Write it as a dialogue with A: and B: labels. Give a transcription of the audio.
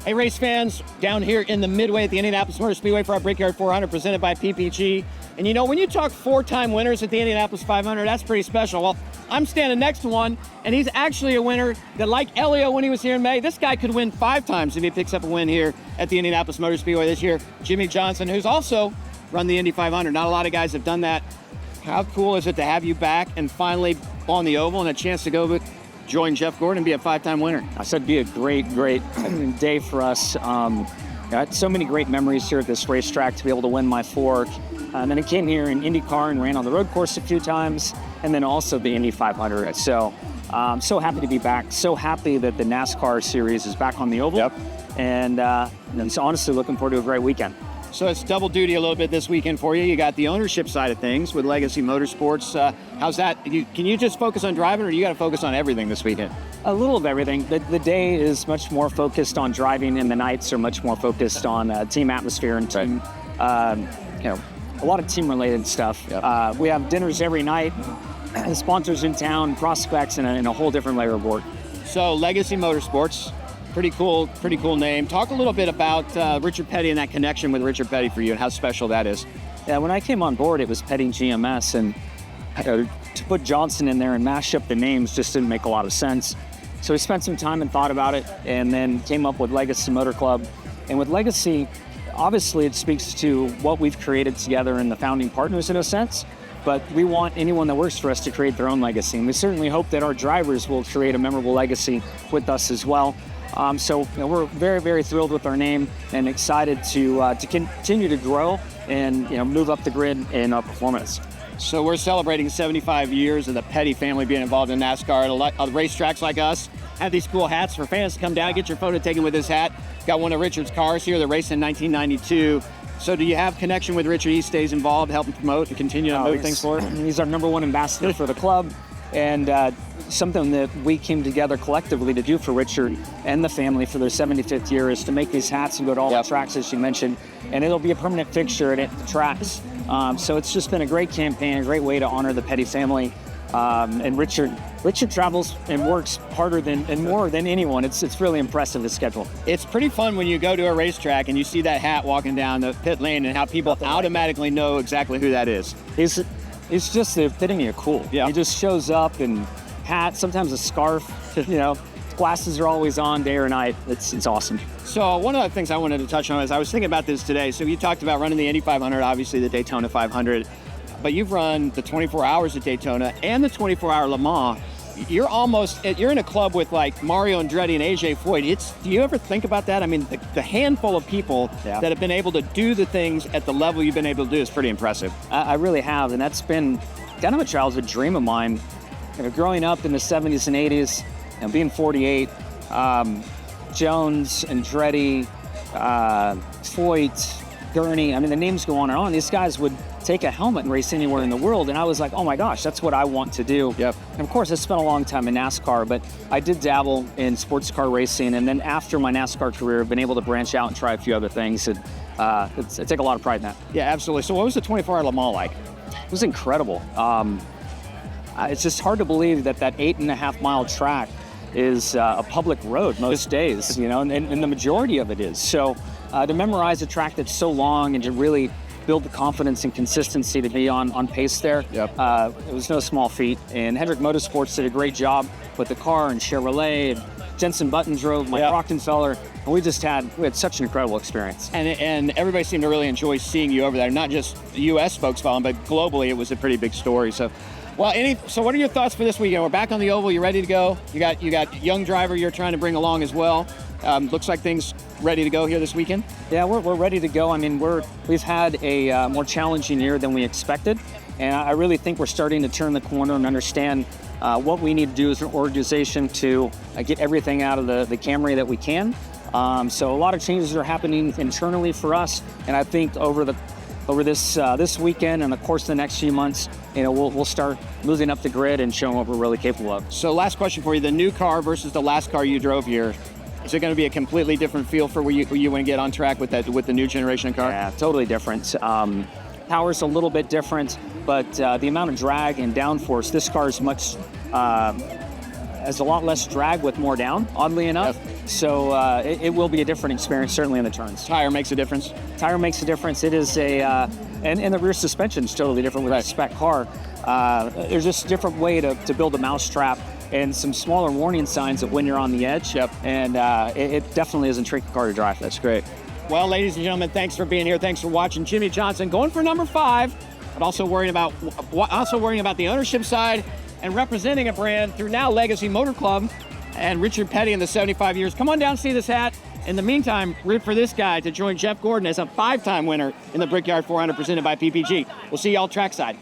A: Hey, race fans, down here in the Midway at the Indianapolis Motor Speedway for our Brickyard 400 presented by PPG. And you know, when you talk four-time winners at the Indianapolis 500, that's pretty special. Well, I'm standing next to one, and he's actually a winner that, like Elio when he was here in May, this guy could win 5 times if he picks up a win here at the Indianapolis Motor Speedway this year. Jimmie Johnson, who's also run the Indy 500. Not a lot of guys have done that. How cool is it to have you back and finally on the oval and a chance to go join Jeff Gordon and be a 5-time winner?
B: I said it'd be a great day for us. I had so many great memories here at this racetrack to be able to win my fork. And then I came here in IndyCar and ran on the road course a few times, and then also the Indy 500. So I'm so happy to be back. So happy that the NASCAR series is back on the oval.
A: Yep.
B: And so honestly looking forward to a great weekend.
A: So it's double duty a little bit this weekend for you. You got the ownership side of things with Legacy Motorsports. How's that? Can you just focus on driving, or you got to focus on everything this weekend?
B: A little of everything. The day is much more focused on driving, and the nights are much more focused on team atmosphere and team, a lot of team-related stuff. Yep. We have dinners every night, sponsors in town, prospects, and a whole different layer of work.
A: So Legacy Motorsports. Pretty cool name. Talk a little bit about Richard Petty and that connection with Richard Petty for you and how special that is.
B: Yeah, when I came on board, it was Petty GMS, and to put Johnson in there and mash up the names just didn't make a lot of sense. So we spent some time and thought about it, and then came up with Legacy Motor Club. And with Legacy, obviously it speaks to what we've created together in the founding partners in a sense, but we want anyone that works for us to create their own legacy. And we certainly hope that our drivers will create a memorable legacy with us as well. So we're very, very thrilled with our name and excited to continue to grow and move up the grid in our performance.
A: So we're celebrating 75 years of the Petty family being involved in NASCAR. Racetracks like us have these cool hats for fans to come down, get your photo taken with this hat. Got one of Richard's cars here that raced in 1992. So do you have connection with Richard? He stays involved, helping promote and continue to move things forward?
B: He's our #1 ambassador for the club, and something that we came together collectively to do for Richard and the family for their 75th year is to make these hats and go to all the tracks, as you mentioned, and it'll be a permanent fixture at the tracks. So it's just been a great campaign, a great way to honor the Petty family. And Richard travels and works harder and more than anyone. It's really impressive, his schedule.
A: It's pretty fun when you go to a racetrack and you see that hat walking down the pit lane and how people automatically know exactly who that is.
B: It's just the epitome of cool.
A: Yeah.
B: He just shows up in hat, sometimes a scarf, glasses are always on day or night. It's awesome.
A: So one of the things I wanted to touch on is I was thinking about this today. So you talked about running the Indy 500, obviously the Daytona 500, but you've run the 24 hours at Daytona and the 24-hour Le Mans. You're in a club with like Mario Andretti and AJ Foyt. Do you ever think about that? I mean, the handful of people that have been able to do the things at the level you've been able to do is pretty impressive.
B: I really have, and that's been kind of a childhood dream of mine. Growing up in the 70s and 80s and being 48, Jones, Andretti, Foyt, Gurney, I mean, the names go on and on. These guys would take a helmet and race anywhere in the world, and I was like, oh my gosh, that's what I want to do.
A: Yep.
B: And of course, I spent a long time in NASCAR, but I did dabble in sports car racing, and then after my NASCAR career, I've been able to branch out and try a few other things, and I take a lot of pride in that.
A: Yeah, absolutely. So what was the 24-hour Le Mans like?
B: It was incredible. It's just hard to believe that 8.5-mile track is a public road most days, and the majority of it is. So to memorize a track that's so long and to really build the confidence and consistency to be on pace there, it was no small feat. And Hendrick Motorsports did a great job with the car, and Chevrolet, and Jensen Button drove, Mike Brocktonfeller, and we had such an incredible experience.
A: And everybody seemed to really enjoy seeing you over there. Not just the U.S. folks following, but globally it was a pretty big story. So what are your thoughts for this weekend? We're back on the oval. You ready to go? You got young driver you're trying to bring along as well. Looks like things ready to go here this weekend.
B: Yeah, we're ready to go. I mean, we've had a more challenging year than we expected, and I really think we're starting to turn the corner and understand what we need to do as an organization to get everything out of the Camry that we can. So a lot of changes are happening internally for us, and I think over this weekend and the course of the next few months, we'll start moving up the grid and showing what we're really capable of.
A: So last question for you, the new car versus the last car you drove here, is it going to be a completely different feel for where you want to get on track with the new generation of car?
B: Yeah, totally different. Power's a little bit different, but the amount of drag and downforce, this car is has a lot less drag with more down, oddly enough.
A: Yep.
B: So it will be a different experience, certainly in the turns.
A: Tire makes a difference.
B: Tire makes a difference. It is and the rear suspension is totally different with a spec car. There's just a different way to build a mousetrap and some smaller warning signs that when you're on the edge.
A: Yep.
B: And it definitely isn't a tricky car to drive.
A: That's great. Well, ladies and gentlemen, thanks for being here. Thanks for watching. Jimmie Johnson going for number 5, but also worrying about the ownership side and representing a brand through now Legacy Motor Club and Richard Petty in the 75 years. Come on down, see this hat. In the meantime, root for this guy to join Jeff Gordon as a 5-time winner in the Brickyard 400 presented by PPG. We'll see y'all trackside.